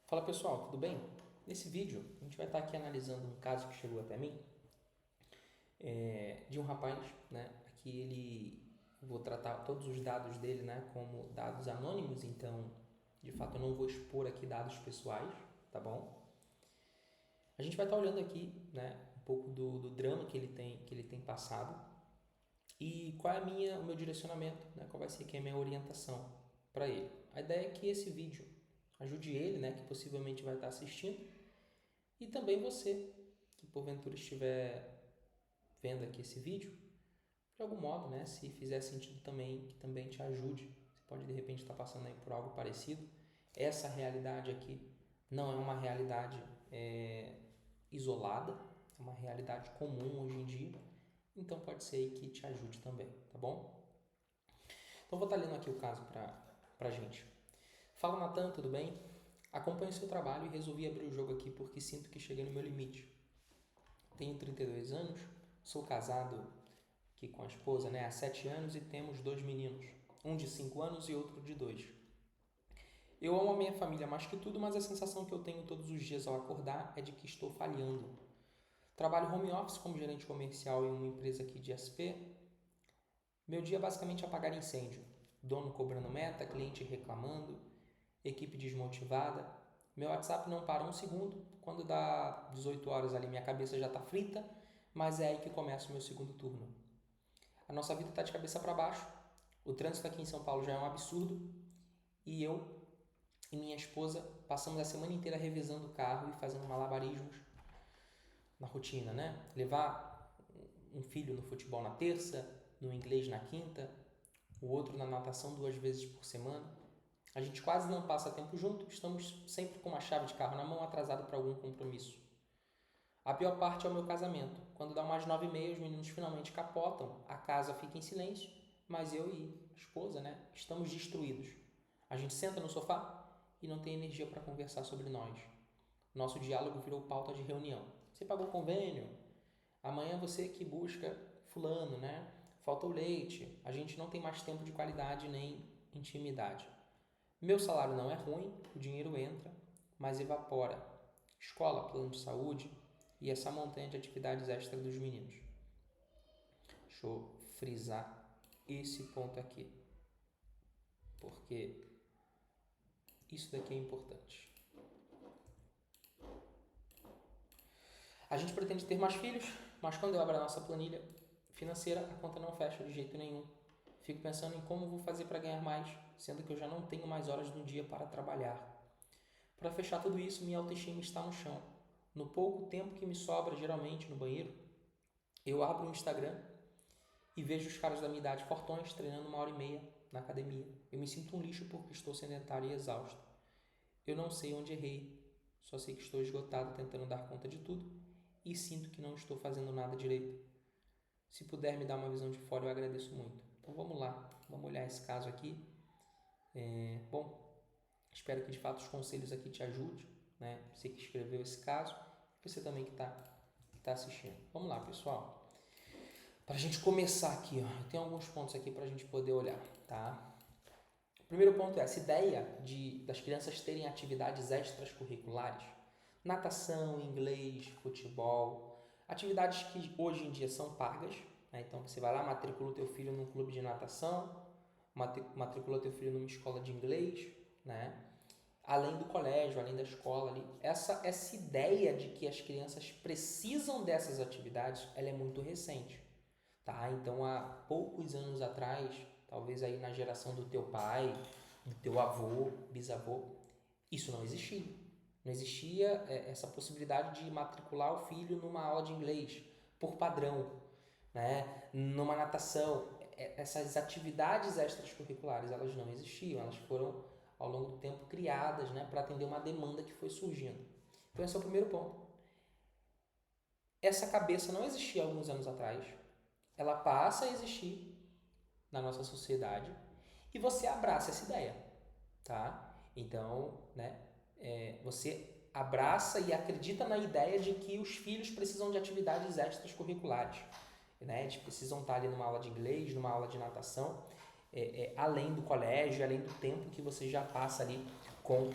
Fala pessoal, tudo bem? Nesse vídeo a gente vai estar aqui analisando um caso que chegou até mim de um rapaz, né? Aqui vou tratar todos os dados dele, né, como dados anônimos, então de fato eu não vou expor aqui dados pessoais, tá bom? A gente vai estar olhando aqui, né, um pouco do drama que ele tem passado e qual é o meu direcionamento, né? Qual vai ser aqui a minha orientação para ele. A ideia é que esse vídeo ajude ele, né, que possivelmente vai estar assistindo. E também você, que porventura estiver vendo aqui esse vídeo, de algum modo, né, se fizer sentido também, que também te ajude. Você pode de repente estar passando aí por algo parecido. Essa realidade aqui não é uma realidade isolada, é uma realidade comum hoje em dia. Então pode ser aí que te ajude também, tá bom? Então vou estar lendo aqui o caso pra gente. Fala, Natan, tudo bem? Acompanho seu trabalho e resolvi abrir o jogo aqui porque sinto que cheguei no meu limite. Tenho 32 anos, sou casado aqui com a esposa, né, há 7 anos e temos 2 meninos, um de 5 anos e outro de 2. Eu amo a minha família mais que tudo, mas a sensação que eu tenho todos os dias ao acordar é de que estou falhando. Trabalho home office como gerente comercial em uma empresa aqui de SP. Meu dia é basicamente apagar incêndio. Dono cobrando meta, cliente reclamando, equipe desmotivada. Meu WhatsApp não para um segundo. Quando dá 18 horas ali, minha cabeça já está frita, mas é aí que começa o meu segundo turno. A nossa vida está de cabeça para baixo. O trânsito aqui em São Paulo já é um absurdo. E eu e minha esposa passamos a semana inteira revisando o carro e fazendo malabarismos na rotina, né? Levar um filho no futebol na terça, no inglês na quinta, o outro na natação 2 vezes por semana. A gente quase não passa tempo junto, estamos sempre com uma chave de carro na mão, atrasado para algum compromisso. A pior parte é o meu casamento. Quando dá umas 9h30, os meninos finalmente capotam, a casa fica em silêncio, mas eu e a esposa, né, estamos destruídos. A gente senta no sofá e não tem energia para conversar sobre nós. Nosso diálogo virou pauta de reunião. Você pagou o convênio? Amanhã você que busca fulano, né? Falta o leite. A gente não tem mais tempo de qualidade nem intimidade. Meu salário não é ruim, o dinheiro entra, mas evapora. Escola, plano de saúde e essa montanha de atividades extras dos meninos. Deixa eu frisar esse ponto aqui, porque isso daqui é importante. A gente pretende ter mais filhos, mas quando eu abro a nossa planilha financeira, a conta não fecha de jeito nenhum. Fico pensando em como vou fazer para ganhar mais, sendo que eu já não tenho mais horas no dia para trabalhar. Para fechar tudo isso, minha autoestima está no chão. No pouco tempo que me sobra, geralmente no banheiro, eu abro o Instagram e vejo os caras da minha idade fortões treinando 1h30 na academia. Eu me sinto um lixo porque estou sedentário e exausto. Eu não sei onde errei, só sei que estou esgotado tentando dar conta de tudo e sinto que não estou fazendo nada direito. Se puder me dar uma visão de fora, eu agradeço muito. Então vamos lá, vamos olhar esse caso aqui. Bom, espero que de fato os conselhos aqui te ajudem, né? Você que escreveu esse caso, e você também que tá assistindo. Vamos lá, pessoal. Para a gente começar aqui, ó, eu tenho alguns pontos aqui para a gente poder olhar, tá? O primeiro ponto é essa ideia das crianças terem atividades extracurriculares, natação, inglês, futebol, atividades que hoje em dia são pagas, né? Então você vai lá, matricula o teu filho num clube de natação, matricula teu filho numa escola de inglês, né? Além do colégio, além da escola ali. Essa ideia de que as crianças precisam dessas atividades, ela é muito recente, tá? Então, há poucos anos atrás, talvez aí na geração do teu pai, do teu avô, bisavô, isso não existia. Não existia essa possibilidade de matricular o filho numa aula de inglês, por padrão, né? Numa natação. Essas atividades extracurriculares, elas não existiam, elas foram ao longo do tempo criadas, né, para atender uma demanda que foi surgindo. Então esse é o primeiro ponto. Essa cabeça não existia alguns anos atrás, ela passa a existir na nossa sociedade e você abraça essa ideia, tá? Então, né, você abraça e acredita na ideia de que os filhos precisam de atividades extracurriculares, né? Eles precisam estar ali numa aula de inglês, numa aula de natação, além do colégio, além do tempo que você já passa ali com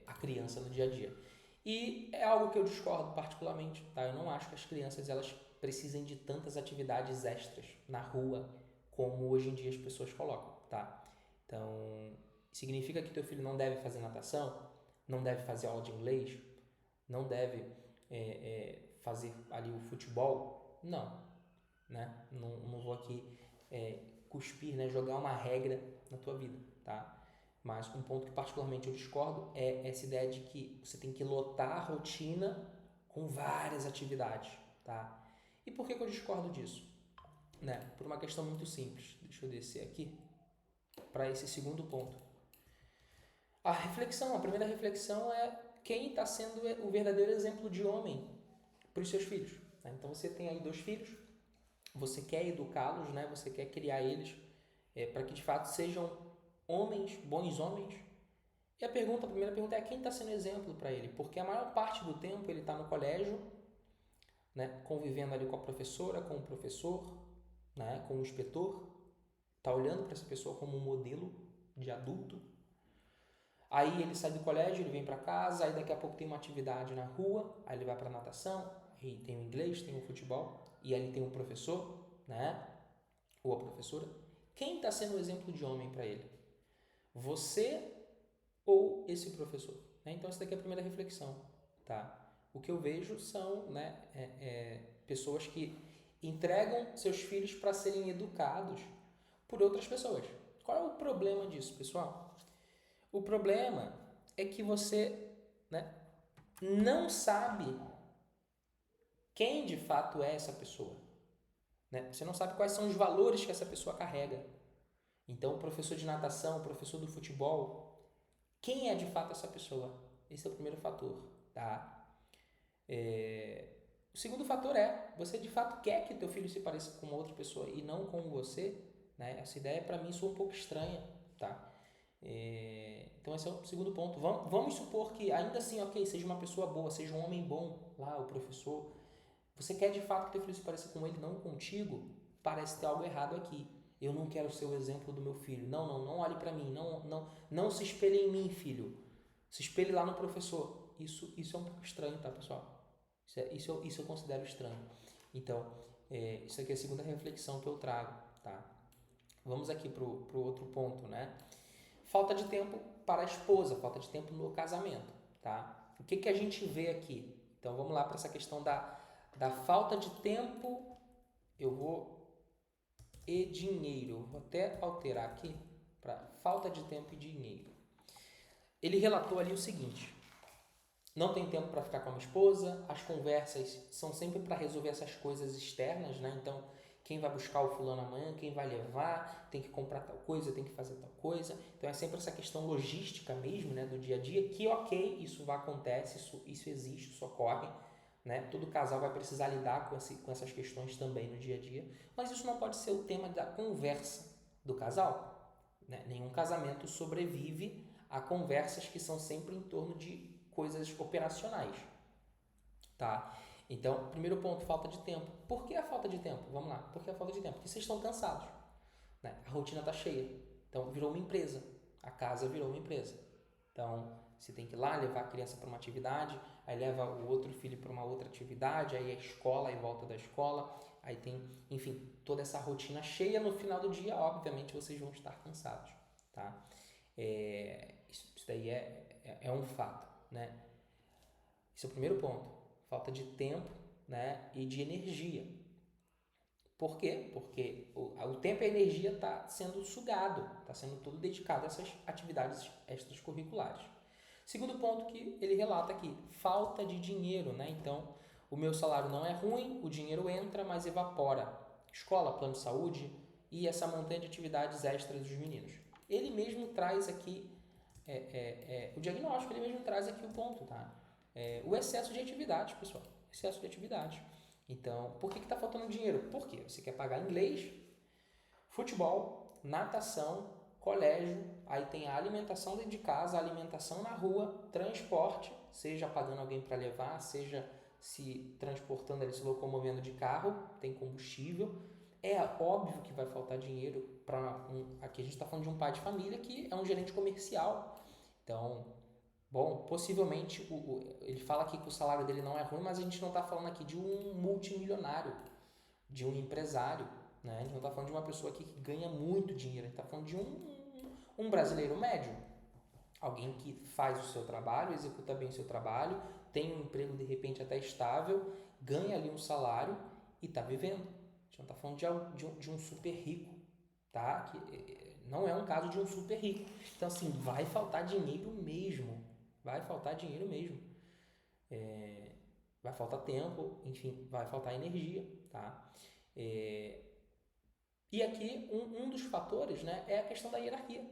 a criança no dia a dia. E é algo que eu discordo particularmente, tá? Eu não acho que as crianças elas precisem de tantas atividades extras na rua como hoje em dia as pessoas colocam, tá? Então, significa que teu filho não deve fazer natação, não deve fazer aula de inglês, não deve fazer ali o futebol? Não, né? Não vou aqui cuspir, né? Jogar uma regra na tua vida, tá? Mas um ponto que particularmente eu discordo é essa ideia de que você tem que lotar a rotina com várias atividades, tá? E por que eu discordo disso? Né? Por uma questão muito simples. Deixa eu descer aqui para esse segundo ponto. A primeira reflexão é quem está sendo o verdadeiro exemplo de homem para os seus filhos. Né? Então você tem aí 2 filhos, você quer educá-los, né? Você quer criar eles para que de fato sejam homens, bons homens. E a primeira pergunta é quem está sendo exemplo para ele, porque a maior parte do tempo ele está no colégio, né, convivendo ali com a professora, com o professor, né, com o inspetor, está olhando para essa pessoa como um modelo de adulto. Aí ele sai do colégio, ele vem para casa, aí daqui a pouco tem uma atividade na rua, aí ele vai para natação, aí tem o inglês, tem o futebol, e ali tem o professor, né, ou a professora. Quem está sendo o exemplo de homem para ele? Você ou esse professor? Né? Então, essa daqui é a primeira reflexão, tá? O que eu vejo são, né, pessoas que entregam seus filhos para serem educados por outras pessoas. Qual é o problema disso, pessoal? O problema é que você, né, não sabe quem de fato é essa pessoa. Né? Você não sabe quais são os valores que essa pessoa carrega. Então, o professor de natação, o professor do futebol, quem é de fato essa pessoa? Esse é o primeiro fator, tá? O segundo fator é, você de fato quer que teu filho se pareça com outra pessoa e não com você? Né? Essa ideia para mim soa um pouco estranha, tá? Então esse é o segundo ponto. Vamos supor que ainda assim, ok, seja uma pessoa boa, seja um homem bom, lá, o professor. Você quer de fato que teu filho se pareça com ele, não contigo? Parece ter algo errado aqui. Eu não quero ser o exemplo do meu filho. Não olhe para mim. Não se espelhe em mim, filho. Se espelhe lá no professor. Isso é um pouco estranho, tá, pessoal? Isso eu considero estranho. Então, isso aqui é a segunda reflexão que eu trago, tá? Vamos aqui pro outro ponto, né? Falta de tempo para a esposa, falta de tempo no casamento, tá? O que a gente vê aqui? Então, vamos lá para essa questão da falta de tempo. E dinheiro. Vou até alterar aqui para falta de tempo e dinheiro. Ele relatou ali o seguinte: não tem tempo para ficar com a minha esposa, as conversas são sempre para resolver essas coisas externas, né? Então, quem vai buscar o fulano amanhã, quem vai levar, tem que comprar tal coisa, tem que fazer tal coisa. Então, é sempre essa questão logística mesmo, né, do dia a dia, que ok, isso acontece, isso existe, isso ocorre, né? Todo casal vai precisar lidar com essas questões também no dia a dia, mas isso não pode ser o tema da conversa do casal, né? Nenhum casamento sobrevive a conversas que são sempre em torno de coisas operacionais, tá? Então, primeiro ponto, falta de tempo. Por que a falta de tempo? Vamos lá. Por que a falta de tempo? Porque vocês estão cansados, né? A rotina está cheia. Então, virou uma empresa. A casa virou uma empresa. Então, você tem que ir lá levar a criança para uma atividade, aí leva o outro filho para uma outra atividade, aí a escola, aí volta da escola, aí tem, enfim, toda essa rotina cheia. No final do dia, obviamente, vocês vão estar cansados, tá? Isso daí é um fato, né? Esse é o primeiro ponto. Falta de tempo, né, e de energia. Por quê? Porque o tempo e a energia está sendo sugado, está sendo todo dedicado a essas atividades extracurriculares. Segundo ponto que ele relata aqui, falta de dinheiro, né? Então, o meu salário não é ruim, o dinheiro entra, mas evapora. Escola, plano de saúde e essa montanha de atividades extras dos meninos. Ele mesmo traz aqui o diagnóstico, ele mesmo traz aqui o ponto, tá? O excesso de atividades, pessoal. Excesso de atividades. Então, por que está faltando dinheiro? Por quê? Você quer pagar inglês, futebol, natação, colégio, aí tem a alimentação dentro de casa, a alimentação na rua, transporte, seja pagando alguém para levar, seja se transportando ali, se locomovendo de carro, tem combustível. É óbvio que vai faltar dinheiro para aqui a gente está falando de um pai de família que é um gerente comercial. Então, Bom, possivelmente ele fala aqui que o salário dele não é ruim, mas a gente não está falando aqui de um multimilionário, de um empresário, né? A gente não está falando de uma pessoa aqui que ganha muito dinheiro, a gente está falando de um brasileiro médio, alguém que faz o seu trabalho, executa bem o seu trabalho, tem um emprego de repente até estável, ganha ali um salário e está vivendo. A gente não está falando de um super rico, tá? Que não é um caso de um super rico. Então, assim, vai faltar dinheiro mesmo. Vai faltar dinheiro mesmo. Vai faltar tempo, enfim, vai faltar energia, tá? É, e aqui, um dos fatores, né, é a questão da hierarquia.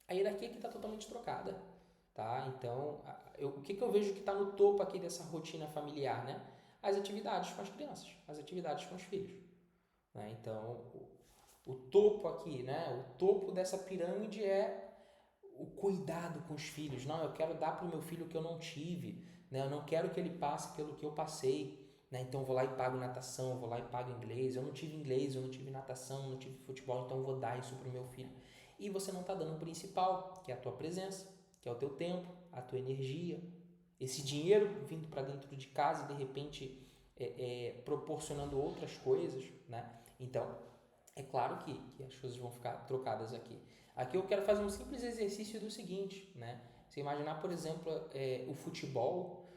A hierarquia aqui está totalmente trocada, tá? Então, o que eu vejo que está no topo aqui dessa rotina familiar, né? As atividades com as crianças, as atividades com os filhos, né? Então, o topo aqui, né? O topo dessa pirâmide é o cuidado com os filhos. Não, eu quero dar para o meu filho o que eu não tive, né? Eu não quero que ele passe pelo que eu passei, né? Então, eu vou lá e pago natação, eu vou lá e pago inglês. Eu não tive inglês, eu não tive natação, eu não tive futebol, então eu vou dar isso para o meu filho. E você não está dando o principal, que é a tua presença, que é o teu tempo, a tua energia, esse dinheiro vindo para dentro de casa e de repente proporcionando outras coisas, né? Então, é claro que as coisas vão ficar trocadas aqui. Aqui eu quero fazer um simples exercício do seguinte, né? Você imaginar, por exemplo, o futebol,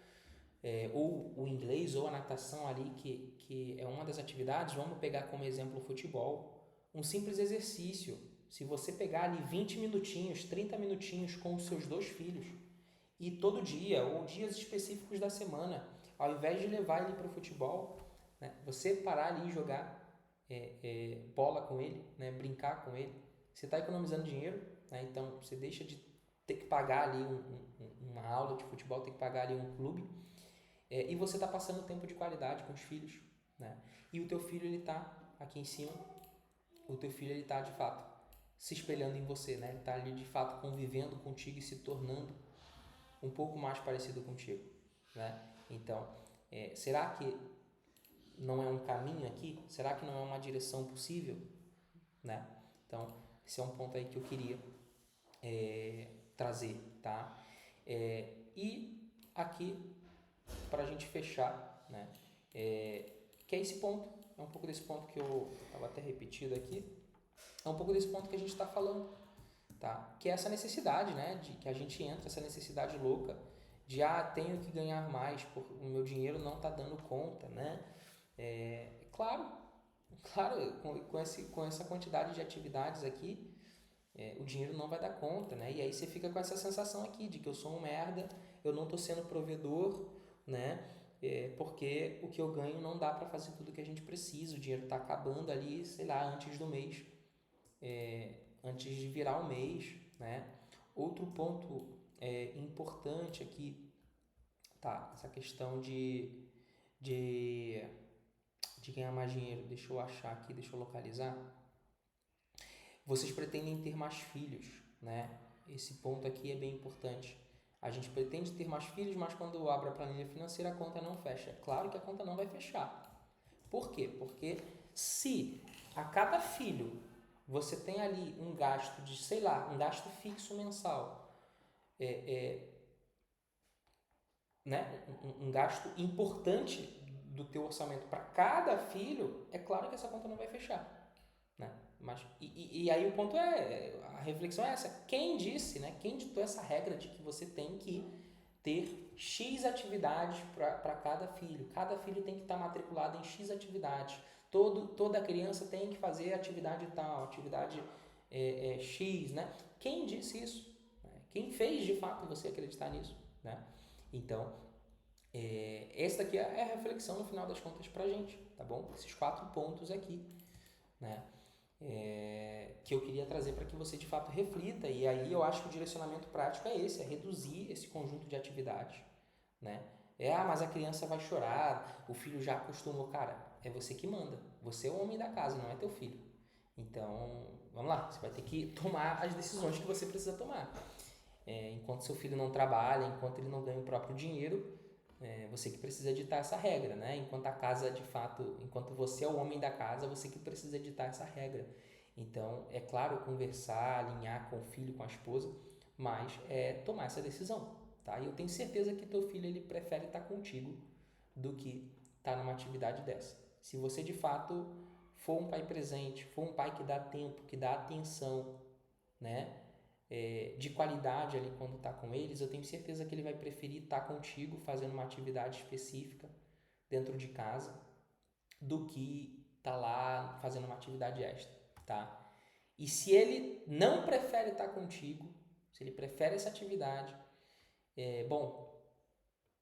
ou o inglês, ou a natação ali, que é uma das atividades, vamos pegar como exemplo o futebol. Um simples exercício. Se você pegar ali 20 minutinhos, 30 minutinhos com os seus dois filhos, e todo dia, ou dias específicos da semana, ao invés de levar ele para o futebol, né, você parar ali e jogar bola com ele, né, brincar com ele, você está economizando dinheiro, né, então você deixa de ter que pagar ali uma aula de futebol, ter que pagar ali um clube, e você está passando tempo de qualidade com os filhos, né, e o teu filho ele está aqui em cima, o teu filho ele está de fato se espelhando em você, né, ele está ali de fato convivendo contigo e se tornando um pouco mais parecido contigo, né? Então, será que não é um caminho aqui? Será que não é uma direção possível, né? Então, esse é um ponto aí que eu queria trazer, tá? E aqui, para a gente fechar, né? Que é esse ponto, é um pouco desse ponto que eu estava até repetido aqui, é um pouco desse ponto que a gente está falando, tá? Que é essa necessidade, né? De que a gente entra, essa necessidade louca de tenho que ganhar mais, porque o meu dinheiro não está dando conta, né? Claro, claro, com essa quantidade de atividades aqui, o dinheiro não vai dar conta, né? E aí você fica com essa sensação aqui de que eu sou um merda, eu não estou sendo provedor, né? Porque o que eu ganho não dá para fazer tudo que a gente precisa, o dinheiro está acabando ali, sei lá, antes do mês, antes de virar o mês, né? Outro ponto importante aqui, tá? Essa questão de, de ganhar mais dinheiro. Deixa eu achar aqui, deixa eu localizar. Vocês pretendem ter mais filhos, né? Esse ponto aqui é bem importante. A gente pretende ter mais filhos, mas quando abre a planilha financeira a conta não fecha. Claro que a conta não vai fechar. Por quê? Porque se a cada filho você tem ali um gasto de, sei lá, um gasto fixo mensal, né? Um gasto importante do teu orçamento para cada filho, é claro que essa conta não vai fechar. Né? Mas, e aí o ponto a reflexão é essa, quem disse, né? Quem ditou essa regra de que você tem que ter X atividades para cada filho tem que estar matriculado em X atividades, toda criança tem que fazer atividade tal, atividade X, né? Quem disse isso? Quem fez de fato você acreditar nisso, né? Então, essa daqui é a reflexão no final das contas pra gente, tá bom? Esses 4 pontos aqui, né? Que eu queria trazer para que você de fato reflita, e aí eu acho que o direcionamento prático é esse, é reduzir esse conjunto de atividades, né? Mas a criança vai chorar, o filho já acostumou, cara, é você que manda, você é o homem da casa, não é teu filho. Então, vamos lá, você vai ter que tomar as decisões que você precisa tomar. Enquanto seu filho não trabalha, enquanto ele não ganha o próprio dinheiro, você que precisa ditar essa regra, né? Enquanto a casa, de fato, enquanto você é o homem da casa, você que precisa ditar essa regra. Então, claro, conversar, alinhar com o filho, com a esposa, mas tomar essa decisão, tá? E eu tenho certeza que teu filho ele prefere estar contigo do que estar numa atividade dessa. Se você de fato for um pai presente, for um pai que dá tempo, que dá atenção, né? De qualidade ali quando está com eles, eu tenho certeza que ele vai preferir estar contigo fazendo uma atividade específica dentro de casa do que estar lá fazendo uma atividade extra, tá? E se ele não prefere estar contigo, se ele prefere essa atividade, bom,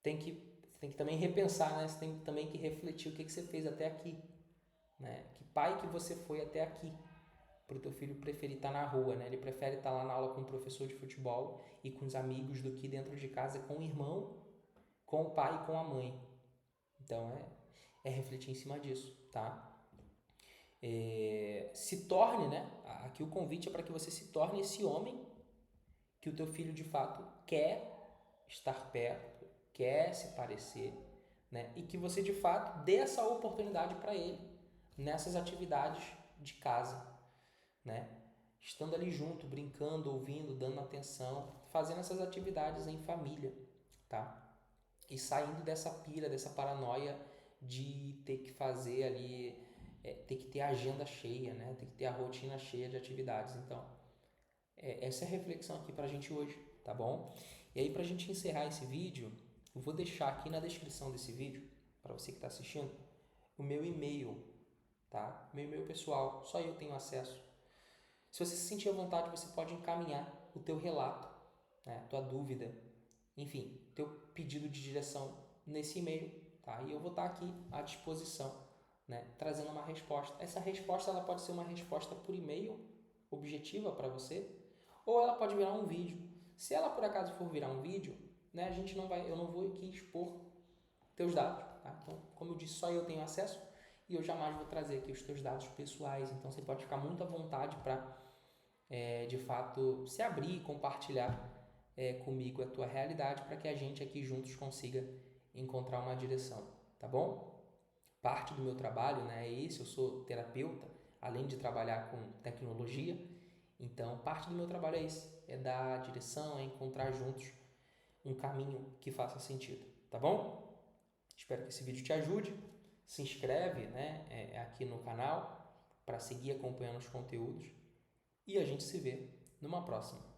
tem que também repensar, né? Você tem também que refletir o que você fez até aqui, né? Que pai que você foi até aqui para o teu filho preferir estar na rua, né? Ele prefere estar lá na aula com o professor de futebol e com os amigos do que dentro de casa com o irmão, com o pai e com a mãe. Então é refletir em cima disso, tá? Se torne, né? Aqui o convite é para que você se torne esse homem que o teu filho de fato quer estar perto, quer se parecer, né? E que você de fato dê essa oportunidade para ele nessas atividades de casa, né? Estando ali junto, brincando, ouvindo, dando atenção, fazendo essas atividades em família, tá? E saindo dessa pira, dessa paranoia de ter que fazer ali, ter que ter a agenda cheia, né? Ter que ter a rotina cheia de atividades. Então, essa é a reflexão aqui pra gente hoje, tá bom? E aí, pra gente encerrar esse vídeo, eu vou deixar aqui na descrição desse vídeo, para você que está assistindo, o meu e-mail, tá? Meu e-mail pessoal, só eu tenho acesso. Se você se sentir à vontade, você pode encaminhar o teu relato, né? Tua dúvida, enfim, teu pedido de direção nesse e-mail, tá? E eu vou estar aqui à disposição, né? Trazendo uma resposta. Essa resposta ela pode ser uma resposta por e-mail, objetiva para você, ou ela pode virar um vídeo. Se ela por acaso for virar um vídeo, né? Eu não vou aqui expor teus dados, tá? Então, como eu disse, só eu tenho acesso e eu jamais vou trazer aqui os teus dados pessoais. Então, você pode ficar muito à vontade para, de fato, se abrir e compartilhar comigo a tua realidade para que a gente aqui juntos consiga encontrar uma direção, tá bom? Parte do meu trabalho, né, é esse, eu sou terapeuta, além de trabalhar com tecnologia, então parte do meu trabalho é esse, é dar direção, é encontrar juntos um caminho que faça sentido, tá bom? Espero que esse vídeo te ajude, se inscreve, né, aqui no canal para seguir acompanhando os conteúdos e a gente se vê numa próxima.